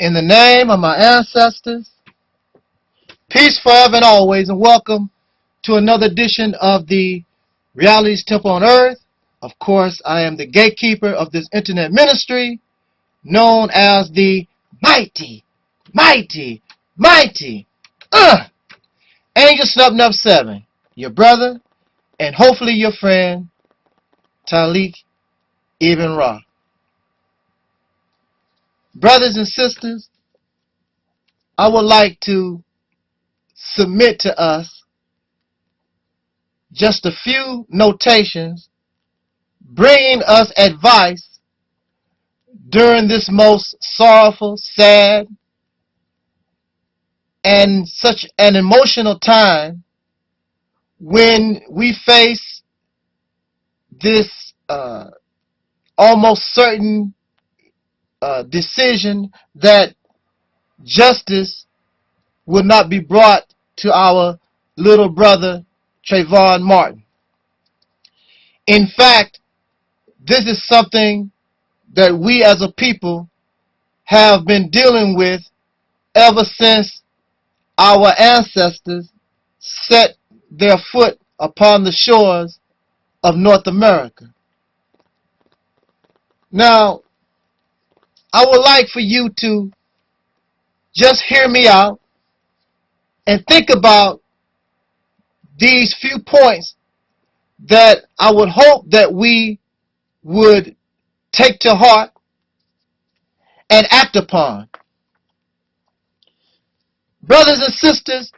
In the name of my ancestors, peace forever and always, and welcome to another edition of the Realitys Temple on Earth. Of course, I am the gatekeeper of this internet ministry, known as the mighty Angelsnupnup7, your brother, and hopefully your friend, Taalik Ibn'rad. Brothers and sisters, I would like to submit to us just a few notations bringing us advice during this most sorrowful, sad, and such an emotional time when we face this almost certain decision that justice would not be brought to our little brother Trayvon Martin. In fact, this is something that we as a people have been dealing with ever since our ancestors set their foot upon the shores of North America. Now, I would like for you to just hear me out and think about these few points that I would hope that we would take to heart and act upon. Brothers and sisters,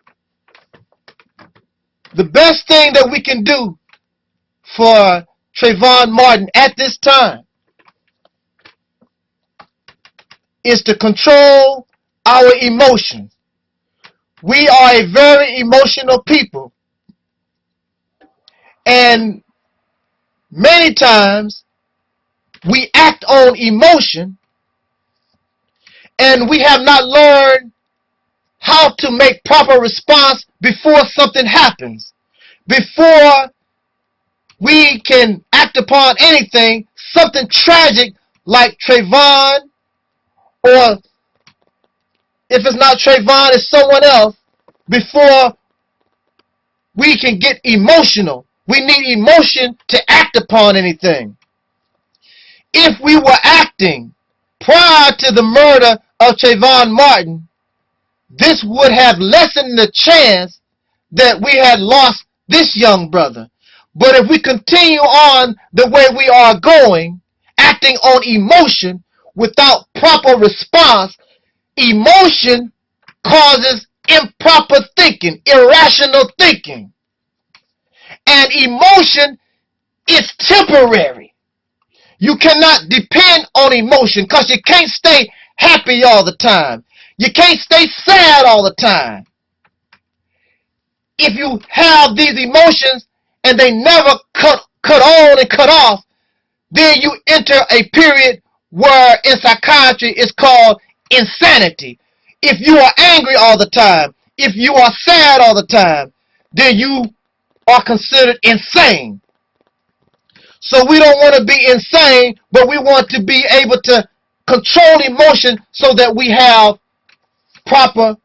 the best thing that we can do for Trayvon Martin at this time is to control our emotions. We are a very emotional people, and many times we act on emotion and we have not learned how to make proper response before something happens. Before we can act upon anything, something tragic like Trayvon, or if it's not Trayvon, it's someone else, before we can get emotional. We need emotion to act upon anything. If we were acting prior to the murder of Trayvon Martin, this would have lessened the chance that we had lost this young brother. But if we continue on the way we are going, acting on emotion without proper response, emotion causes improper thinking, irrational thinking. And emotion is temporary. You cannot depend on emotion because you can't stay happy all the time. You can't stay sad all the time. If you have these emotions and they never cut on and cut off, then you enter a period where in psychiatry it's called insanity. If you are angry all the time, if you are sad all the time, then you are considered insane. So we don't want to be insane, but we want to be able to control emotion so that we have proper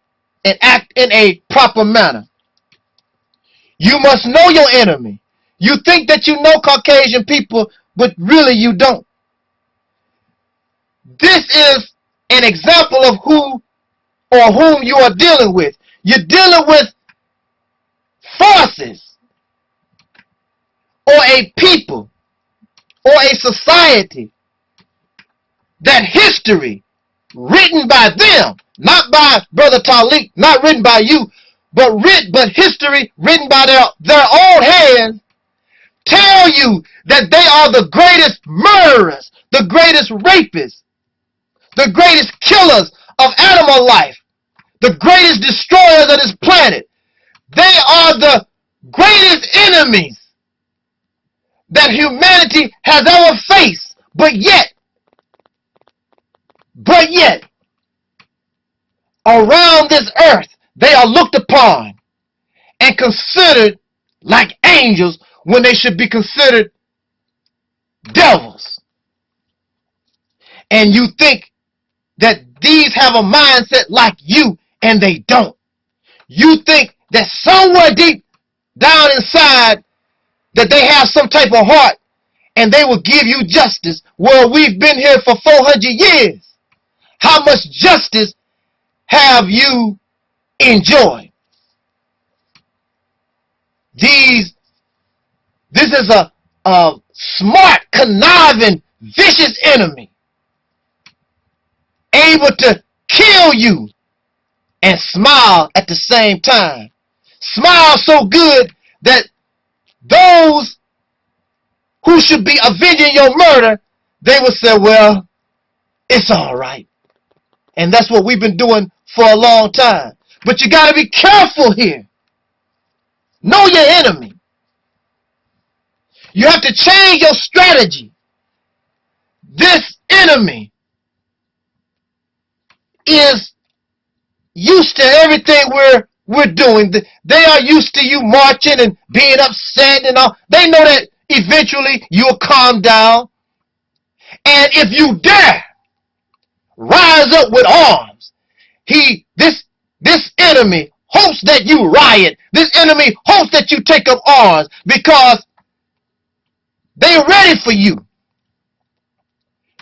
and act in a proper manner. You must know your enemy. You think that you know Caucasian people, but really you don't. This is an example of who or whom you are dealing with. You're dealing with forces, or a people, or a society that history written by them, not by Brother Taalik, not written by you, but history written by their own hands, tell you that they are the greatest murderers, the greatest rapists, the greatest killers of animal life, the greatest destroyers of this planet. They are the greatest enemies that humanity has ever faced, but yet, around this earth, they are looked upon and considered like angels when they should be considered devils. And you think that these have a mindset like you, and they don't. You think that somewhere deep down inside that they have some type of heart and they will give you justice. Well, we've been here for 400 years. How much justice have you enjoyed? This is a smart, conniving, vicious enemy, able to kill you and smile at the same time. Smile so good that those who should be avenging your murder, they will say, well, it's all right. And that's what we've been doing for a long time. But you got to be careful here. Know your enemy. You have to change your strategy. This enemy is used to everything we're doing. They are used to you marching and being upset and all. They know that eventually you'll calm down. And if you dare rise up with arms, this enemy hopes that you riot. This enemy hopes that you take up arms because they're ready for you.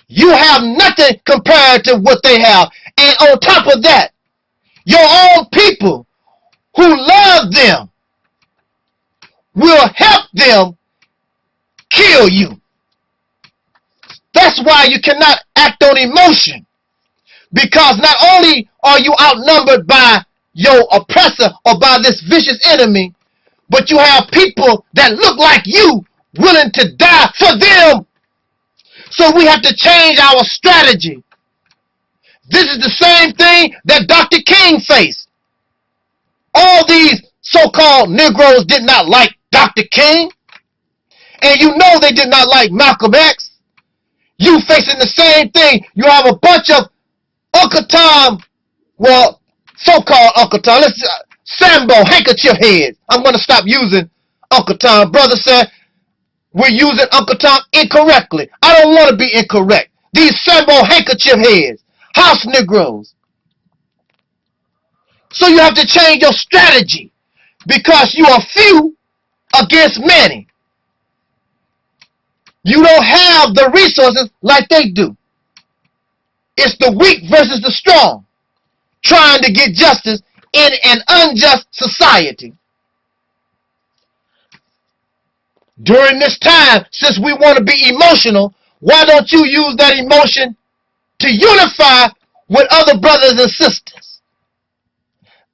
You have nothing compared to what they have. And on top of that, your own people who love them will help them kill you. That's why you cannot act on emotion. Because not only are you outnumbered by your oppressor or by this vicious enemy, but you have people that look like you willing to die for them. So we have to change our strategy. This is the same thing that Dr. King faced. All these so-called Negroes did not like Dr. King. And you know they did not like Malcolm X. You facing the same thing. You have a bunch of Uncle Tom, well, so-called Uncle Tom. Sambo, handkerchief heads. I'm going to stop using Uncle Tom. Brother said we're using Uncle Tom incorrectly. I don't want to be incorrect. These Sambo handkerchief heads, house Negroes. So you have to change your strategy because you are few against many. You don't have the resources like they do. It's the weak versus the strong, trying to get justice in an unjust society. During this time, since we want to be emotional, why don't you use that emotion to unify with other brothers and sisters?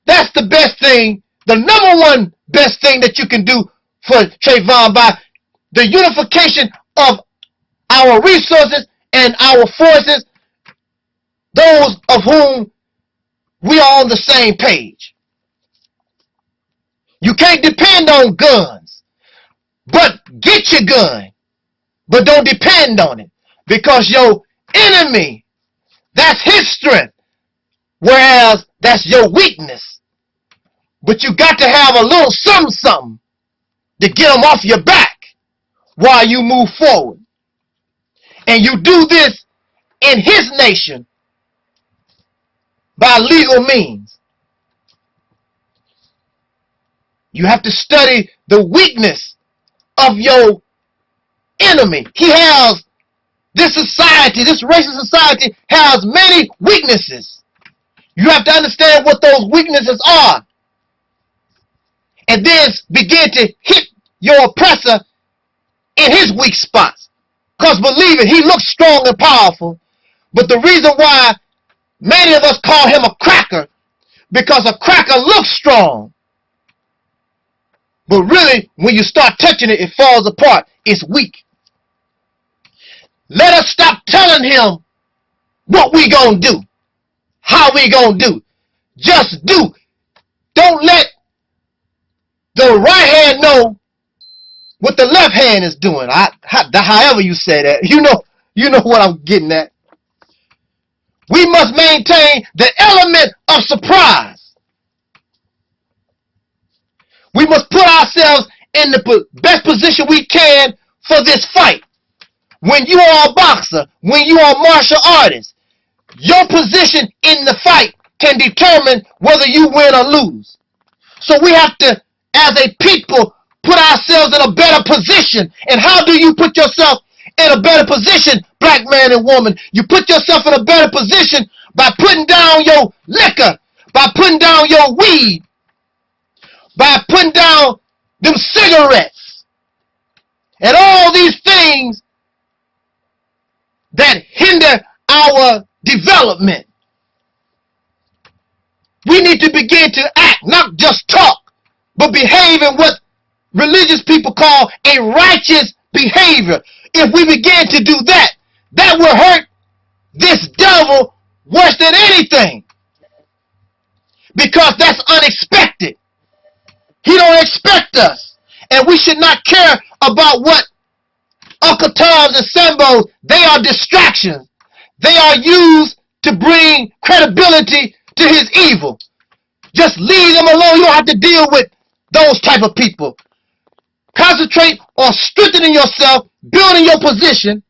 That's the best thing, the number one best thing that you can do for Trayvon, by the unification of our resources and our forces, those of whom we are on the same page. You can't depend on guns, but get your gun, but don't depend on it, because your enemy, that's his strength, whereas that's your weakness. But you got to have a little something to get them off your back while you move forward. And you do this in his nation by legal means. You have to study the weakness of your enemy. He has, this society, this racist society has many weaknesses. You have to understand what those weaknesses are. And then begin to hit your oppressor in his weak spots. Because believe it, he looks strong and powerful. But the reason why many of us call him a cracker, because a cracker looks strong. But really, when you start touching it, it falls apart. It's weak. Let us stop telling him what we gonna do, how we gonna do. Just do. Don't let the right hand know what the left hand is doing. However you say that, you know what I'm getting at. We must maintain the element of surprise. We must put ourselves in the best position we can for this fight. When you are a boxer, when you are a martial artist, Your position in the fight can determine whether you win or lose. So we have to, as a people, put ourselves in a better position. And how do you put yourself in a better position, black man and woman? You put yourself in a better position by putting down your liquor, by putting down your weed, by putting down them cigarettes, and all these things that hinder our development. We need to begin to act, not just talk, but behave in what religious people call a righteous behavior. If we begin to do that, that will hurt this devil worse than anything. Because that's unexpected. He don't expect us. And we should not care about what Uncle Tom's and Sambo's. They are distractions. They are used to bring credibility to his evil. Just leave them alone. You don't have to deal with those type of people. Concentrate on strengthening yourself, building your position,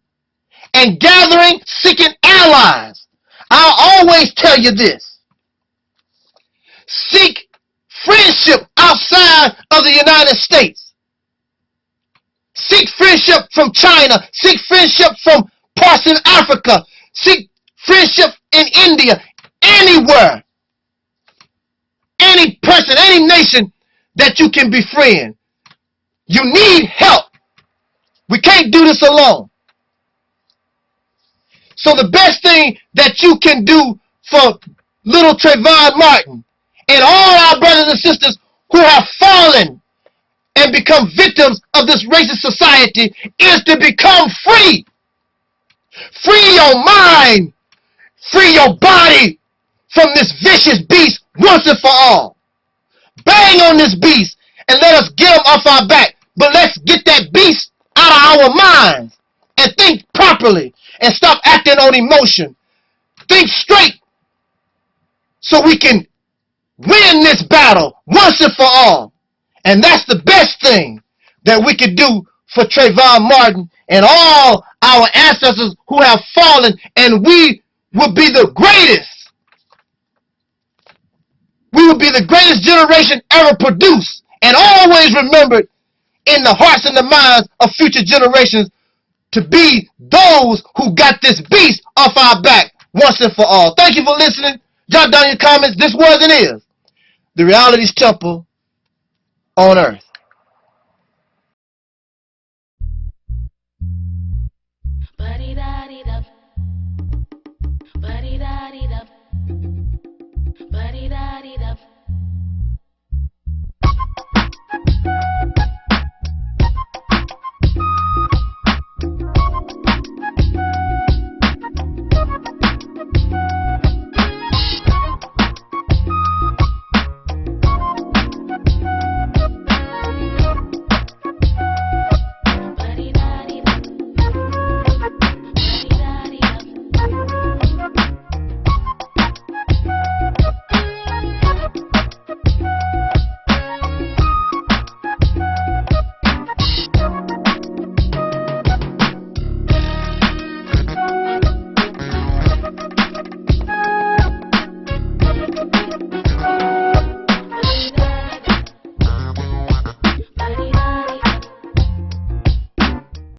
and gathering, seeking allies. I'll always tell you this. Seek friendship outside of the United States. Seek friendship from China. Seek friendship from parts in Africa. Seek friendship in India. Anywhere. Any person, any nation that you can befriend. You need help. We can't do this alone. So the best thing that you can do for little Trayvon Martin and all our brothers and sisters who have fallen and become victims of this racist society is to become free. Free your mind. Free your body from this vicious beast once and for all. Bang on this beast and let us get him off our back. But let's get that beast out of our minds and think properly and stop acting on emotion. Think straight so we can win this battle once and for all. And that's the best thing that we could do for Trayvon Martin and all our ancestors who have fallen, and we will be the greatest. We will be the greatest generation ever produced, and always remembered in the hearts and the minds of future generations to be those who got this beast off our back once and for all. Thank you for listening. Jot down your comments. This was and is the Realities Temple on earth. Ba-dee-da-dee-da. Ba-dee-da-dee-da. Ba-dee-da-dee-da.